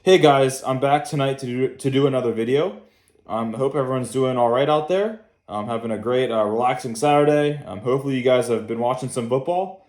Hey guys, I'm back tonight to do another video. I hope everyone's doing all right out there. I'm having a great, relaxing Saturday. Hopefully, you guys have been watching some football.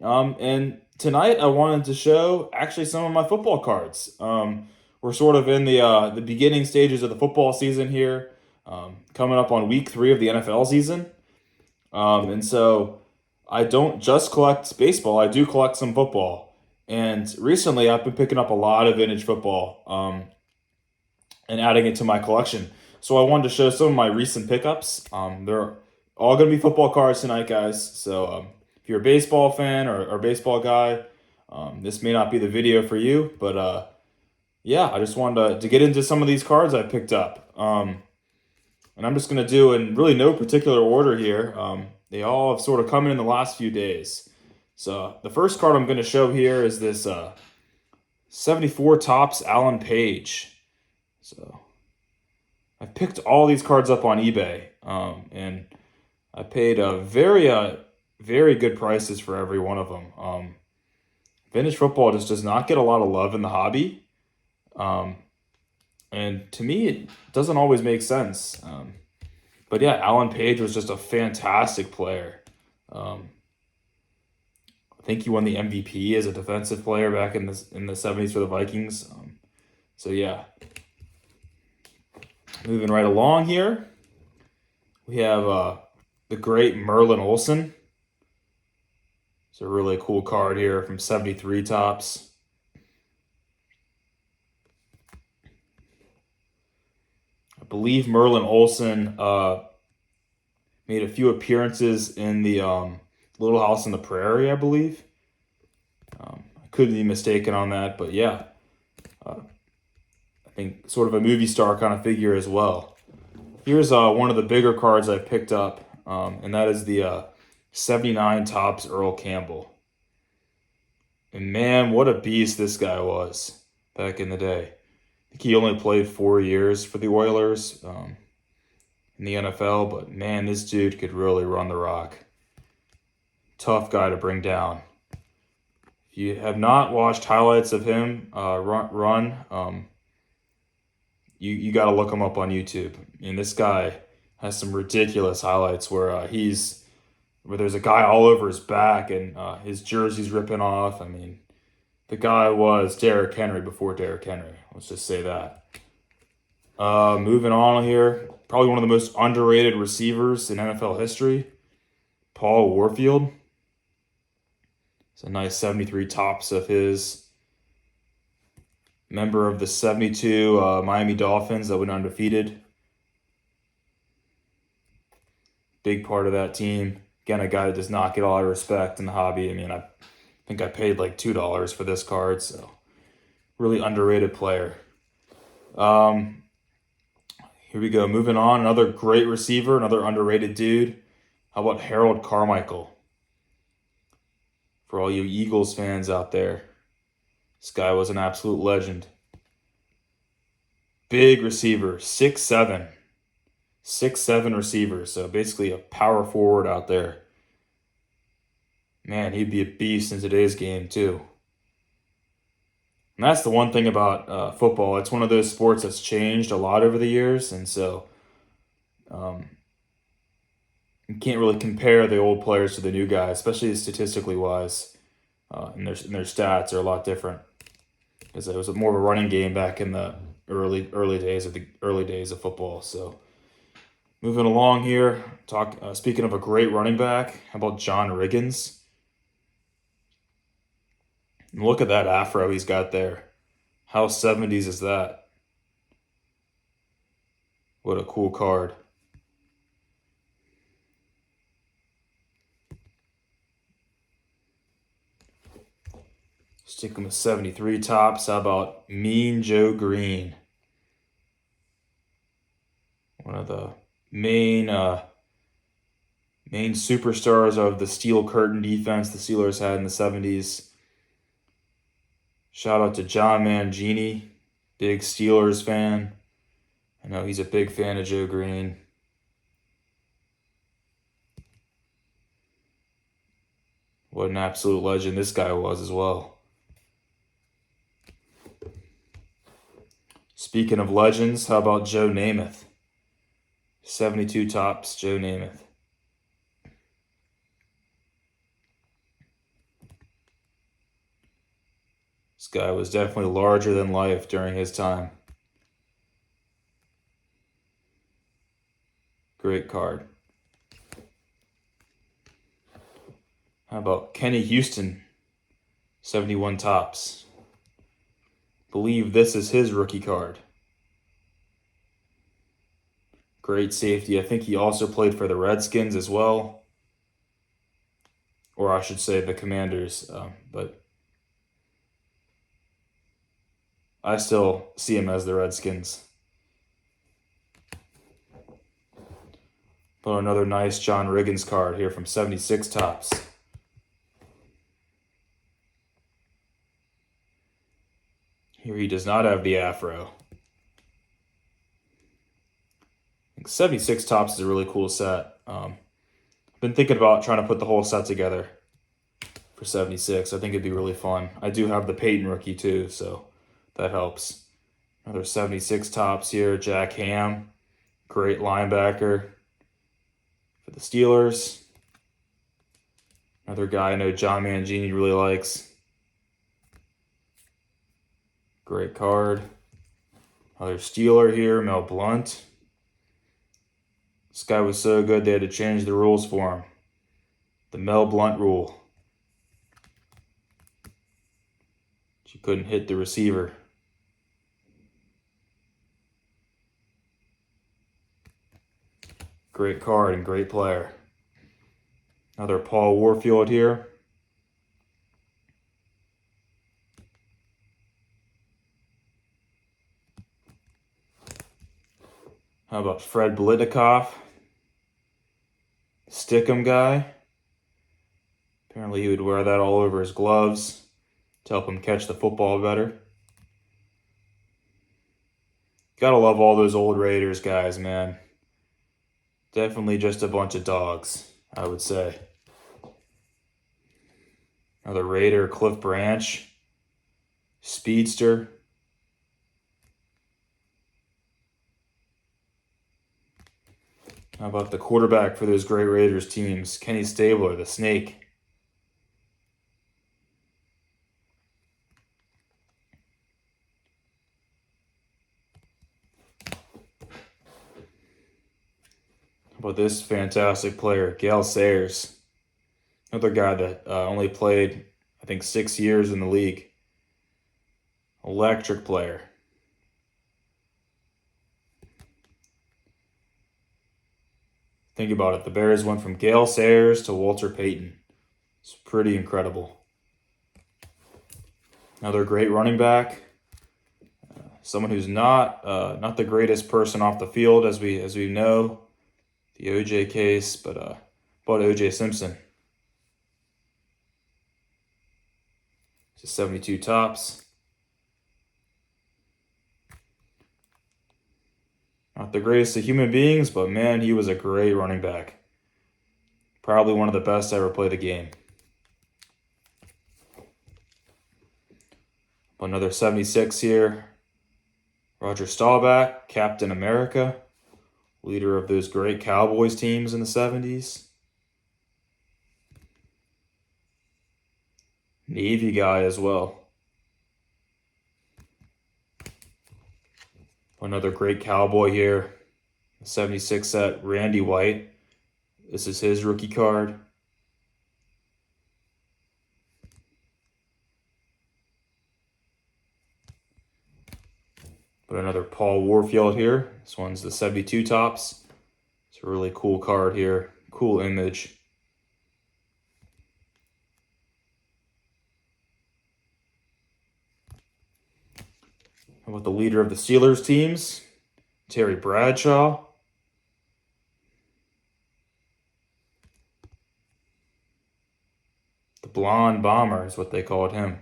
And tonight, I wanted to show actually some of my football cards. We're sort of in the beginning stages of the football season here, coming up on week 3 of the NFL season. And so I don't just collect baseball, I do collect some football. And recently I've been picking up a lot of vintage football and adding it to my collection. So I wanted to show some of my recent pickups. They're all going to be football cards tonight, guys. So if you're a baseball fan or baseball guy, this may not be the video for you. But yeah, I just wanted to get into some of these cards I picked up. And I'm just going to do in really no particular order here. They all have sort of come in the last few days. So the first card I'm going to show here is this 74 Topps Alan Page. So I picked all these cards up on eBay, and I paid very good prices for every one of them. Vintage football just does not get a lot of love in the hobby. Um, and to me, it doesn't always make sense. But yeah, Alan Page was just a fantastic player. Um, I think he won the MVP as a defensive player back in the 70s for the Vikings. So yeah, moving right along here, we have the great Merlin Olsen. It's a really cool card here from 73 Topps. I believe Merlin Olsen made a few appearances in the Little House on the Prairie, I believe. I could be mistaken on that, but yeah, I think sort of a movie star kind of figure as well. Here's one of the bigger cards I picked up, and that is the 79 Topps Earl Campbell. And man, what a beast this guy was back in the day. I think he only played 4 years for the Oilers in the NFL, but man, this dude could really run the rock. Tough guy to bring down. If you have not watched highlights of him run, you got to look him up on YouTube. And this guy has some ridiculous highlights where there's a guy all over his back and his jersey's ripping off. I mean, the guy was Derrick Henry before Derrick Henry. Let's just say that. Moving on here, probably one of the most underrated receivers in NFL history, Paul Warfield. It's a nice 73 Topps of his. Member of the 72 Miami Dolphins that went undefeated. Big part of that team. Again, a guy that does not get a lot of respect in the hobby. I mean, I think I paid like $2 for this card, so really underrated player. Here we go. Moving on, another great receiver, another underrated dude. How about Harold Carmichael? For all you Eagles fans out there, this guy was an absolute legend. Big receiver, 6'7". 6'7" receiver, so basically a power forward out there. Man, he'd be a beast in today's game too. And that's the one thing about football. It's one of those sports that's changed a lot over the years, and so um, you can't really compare the old players to the new guys, especially statistically wise. And their stats are a lot different because it was more of a running game back in the early days of football. So moving along here, speaking of a great running back, how about John Riggins? And look at that afro he's got there. How 70s is that? What a cool card. Sticking with 73 Topps, how about Mean Joe Green? One of the main superstars of the Steel Curtain defense the Steelers had in the 70s. Shout out to John Mangini, big Steelers fan. I know he's a big fan of Joe Green. What an absolute legend this guy was as well. Speaking of legends, how about Joe Namath? 72 tops, Joe Namath. This guy was definitely larger than life during his time. Great card. How about Kenny Houston? 71 tops. Believe this is his rookie card. Great safety. I think he also played for the Redskins as well. Or I should say the Commanders. But I still see him as the Redskins. But another nice John Riggins card here from 76 tops. Here he does not have the afro. I think 76 tops is a really cool set. I've been thinking about trying to put the whole set together for 76. I think it'd be really fun. I do have the Peyton rookie too, so that helps. Another 76 tops here. Jack Ham, great linebacker for the Steelers. Another guy I know John Mangini really likes. Great card. Another Steeler here, Mel Blount. This guy was so good they had to change the rules for him. The Mel Blount rule. You couldn't hit the receiver. Great card and great player. Another Paul Warfield here. How about Fred Blitnikoff? Stickum guy. Apparently he would wear that all over his gloves to help him catch the football better. Gotta love all those old Raiders guys, man. Definitely just a bunch of dogs, I would say. Another Raider, Cliff Branch. Speedster. How about the quarterback for those great Raiders teams? Kenny Stabler, the Snake. How about this fantastic player, Gale Sayers? Another guy that only played, I think, 6 years in the league. Electric player. Think about it. The Bears went from Gale Sayers to Walter Payton. It's pretty incredible. Another great running back. Someone who's not the greatest person off the field, as we know, the OJ case, but OJ Simpson. Just 72 tops. Not the greatest of human beings, but man, he was a great running back. Probably one of the best to ever play the game. Another 76 here. Roger Staubach, Captain America, leader of those great Cowboys teams in the 70s. Navy guy as well. Another great Cowboy here. 76 set, Randy White. This is his rookie card. But another Paul Warfield here. This one's the 72 tops. It's a really cool card here. Cool image. How about the leader of the Steelers teams? Terry Bradshaw. The Blonde Bomber is what they called him.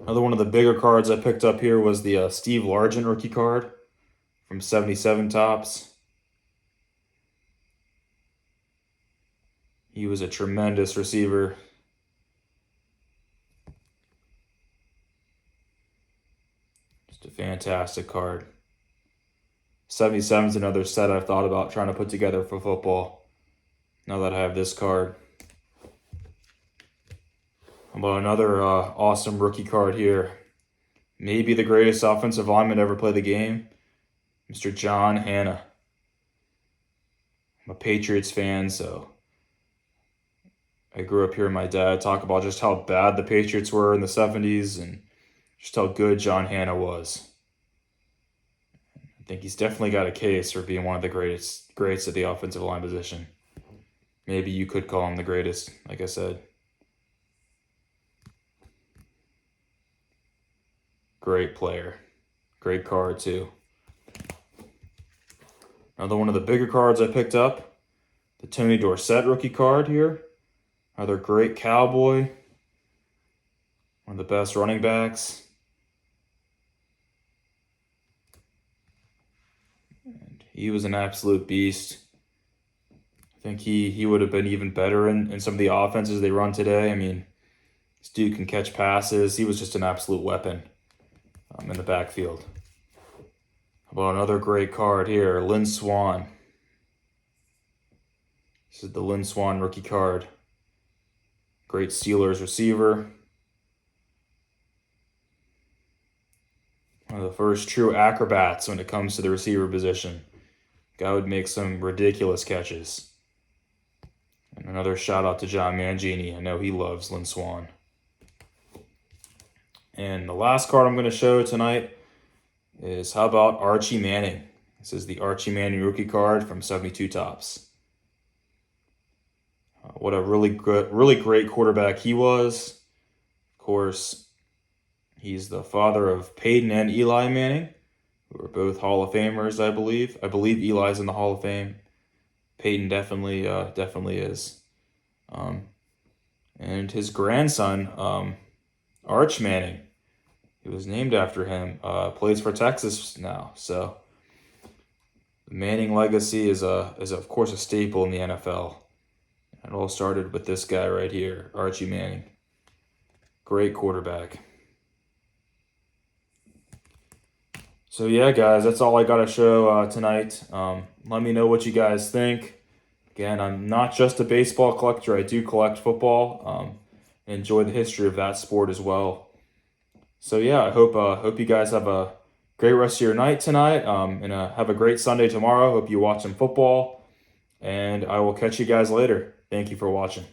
Another one of the bigger cards I picked up here was the Steve Largent rookie card from 77 tops. He was a tremendous receiver. Just a fantastic card. 77 is another set I've thought about trying to put together for football. Now that I have this card. How about another awesome rookie card here? Maybe the greatest offensive lineman to ever play the game, Mr. John Hannah. I'm a Patriots fan, so I grew up hearing my dad talk about just how bad the Patriots were in the 70s and just how good John Hannah was. I think he's definitely got a case for being one of the greats at the offensive line position. Maybe you could call him the greatest, like I said. Great player. Great card, too. Another one of the bigger cards I picked up. The Tony Dorsett rookie card here. Another great Cowboy. One of the best running backs. And he was an absolute beast. I think he would have been even better in some of the offenses they run today. I mean, this dude can catch passes. He was just an absolute weapon in the backfield. How about another great card here, Lynn Swann. This is the Lynn Swann rookie card. Great Steelers receiver. One of the first true acrobats when it comes to the receiver position. Guy would make some ridiculous catches. And another shout out to John Mangini. I know he loves Lynn Swann. And the last card I'm going to show tonight is, how about Archie Manning? This is the Archie Manning rookie card from 72 Topps. What a really great quarterback he was. Of course, he's the father of Peyton and Eli Manning, who are both Hall of Famers, I believe. I believe Eli's in the Hall of Fame. Peyton definitely is. And his grandson, Arch Manning, he was named after him, plays for Texas now. So the Manning legacy is of course a staple in the NFL. It all started with this guy right here, Archie Manning. Great quarterback. So yeah, guys, that's all I got to show tonight. Let me know what you guys think. Again, I'm not just a baseball collector. I do collect football. And enjoy the history of that sport as well. So yeah, I hope you guys have a great rest of your night tonight. And have a great Sunday tomorrow. Hope you watch some football. And I will catch you guys later. Thank you for watching.